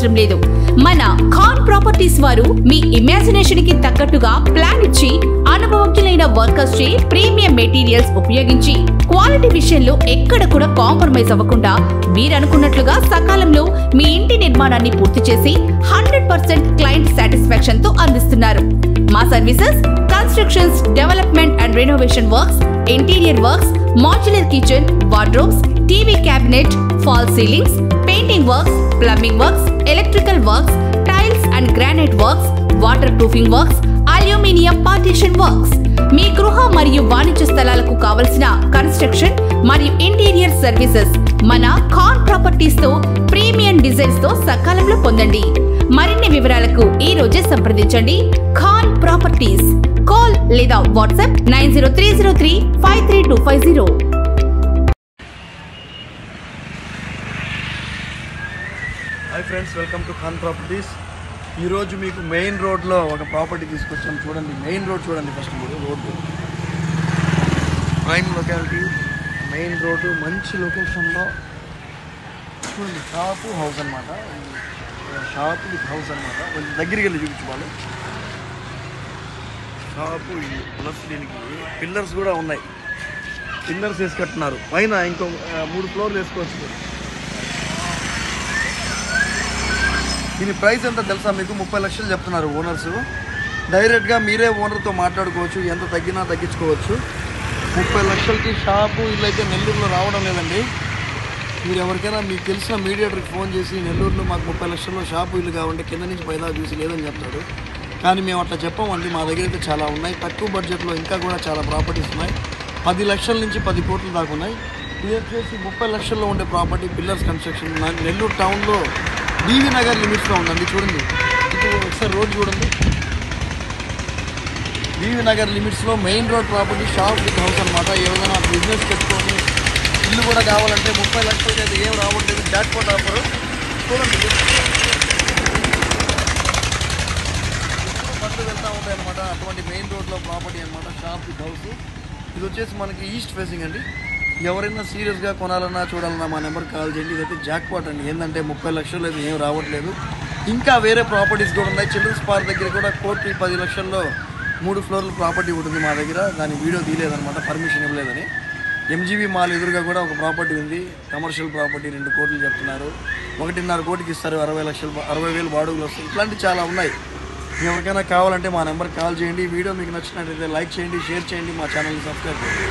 అవసరం లేదు. మన ఖాన్ ప్రాపర్టీస్ వారు మీ ఇమాజినేషన్ కి తగ్గట్టుగా ప్లాన్ ఇచ్చి అనుభవజ్ఞులైన వర్కర్స్ చే ప్రీమియం మెటీరియల్స్ ఉపయోగించి క్వాలిటీ విషయంలో ఎక్కడ కూడా కాంప్రమైజ్ అవ్వకుండా మీరనుకున్నట్లుగా సకాలంలో మీ ఇంటి నిర్మాణాన్ని పూర్తి చేసి 100% క్లయింట్ సాటిస్ఫాక్షన్ తో అందిస్తున్నారు. మా services constructions, development and renovation works, interior works, modular kitchen, wardrobes, TV cabinet, fall ceilings, painting works, plumbing works, electrical works, tiles and granite works, waterproofing works, aluminium partition works. మీ గృహ మరియు వాణిజ్య స్థలాలకు కావలసిన construction మరియు interior services మన Khan properties తో premium designs తో సకాలంలో పొందండి. మరిన్ని వివరాలకు ఈ రోజే సంప్రదించండి. ఖాన్ ప్రాపర్టీస్. కాల్ లేదా WhatsApp 9030353250. Hi friends, welcome to Khan properties. ఈరోజు మీకు మెయిన్ రోడ్లో ఒక ప్రాపర్టీ తీసుకొచ్చాం. చూడండి, మెయిన్ రోడ్ చూడండి. ఫస్ట్ మీరు road prime locality, main road, మంచి లొకేషన్లో చూడండి. షాపు హౌస్ అనమాట. షాపు విత్ హౌస్ అనమాట. కొంచెం దగ్గరికి వెళ్ళి చూపించుకోవాలి. షాపు ఇది ప్లస్ దీనికి పిల్లర్స్ కూడా ఉన్నాయి. పిల్లర్స్ వేసి కట్టున్నారు. పైన ఇంకో 3 ఫ్లోర్లు వేసుకోవచ్చు. దీని ప్రైస్ ఎంత తెలుసా మీకు? 30 లక్షలు చెప్తున్నారు ఓనర్స్. డైరెక్ట్గా మీరే ఓనర్తో మాట్లాడుకోవచ్చు. ఎంత తగ్గినా తగ్గించుకోవచ్చు. 30 లక్షలకి షాపు ఇల్లు అయితే నెల్లూరులో రావడం లేదండి. మీరు ఎవరికైనా మీకు తెలిసిన మీడియేటర్కి ఫోన్ చేసి నెల్లూరులో మాకు 30 లక్షల్లో షాపు ఇల్లు కావాలంటే కింద నుంచి పైదా చూసి లేదని చెప్తాడు. కానీ మేము అట్లా చెప్పామండి. మా దగ్గర అయితే చాలా ఉన్నాయి. తక్కువ బడ్జెట్లో ఇంకా కూడా చాలా ప్రాపర్టీస్ ఉన్నాయి. 10 లక్షల నుంచి 10 కోట్ల దాకా ఉన్నాయి. ఇది వచ్చేసి 30 లక్షల్లో ఉండే ప్రాపర్టీ, పిల్లర్స్ కన్స్ట్రక్షన్. నెల్లూరు టౌన్లో బీవీ నగర్ లిమిట్స్లో ఉందండి. చూడండి, ఇది ఒకసారి రోడ్ చూడండి. బీవీ నగర్ లిమిట్స్లో main road property, shop with house అనమాట. ఏదైనా బిజినెస్ పెట్టుకొని ఇల్లు కూడా కావాలంటే 30 లక్షలకి అయితే ఏం రావట్లేదు. జాక్పాట్ ఆఫర్ చూడండి. బండ్లు వెళ్తూ ఉంటాయి అనమాట. అటువంటి మెయిన్ రోడ్లో ప్రాపర్టీ అనమాట, షాప్ విత్ హౌస్. ఇది వచ్చేసి మనకి ఈస్ట్ ఫేసింగ్ అండి. ఎవరైనా సీరియస్గా కొనాలన్నా చూడాలన్నా మా నెంబర్కి కాల్ చేయండి. ఇదైతే జాక్పాట్ అండి. ఏంటంటే 30 లక్షలు అయితే ఏం రావట్లేదు. ఇంకా వేరే ప్రాపర్టీస్ కూడా ఉన్నాయి. చిల్డ్రన్స్ పార్క్ దగ్గర కూడా 1,10 లక్షల్లో 3 ఫ్లోర్ల ప్రాపర్టీ ఉంటుంది మా దగ్గర. దాని వీడియో తీయలేదనమాట, పర్మిషన్ ఇవ్వలేదని. ఎంజీబీ మాల్ ఎదురుగా కూడా ఒక ప్రాపర్టీ ఉంది, కమర్షియల్ ప్రాపర్టీ. 2 కోట్లు చెప్తున్నారు. 1.5 కోటికి ఇస్తారు. 60,000 బాడుగులు వస్తాయి. ఇట్లాంటివి చాలా ఉన్నాయి. ఎవరికైనా కావాలంటే మా నెంబర్కి కాల్ చేయండి. వీడియో మీకు నచ్చినట్లయితే లైక్ చేయండి, షేర్ చేయండి, మా ఛానల్ని సబ్స్క్రైబ్ చేయండి.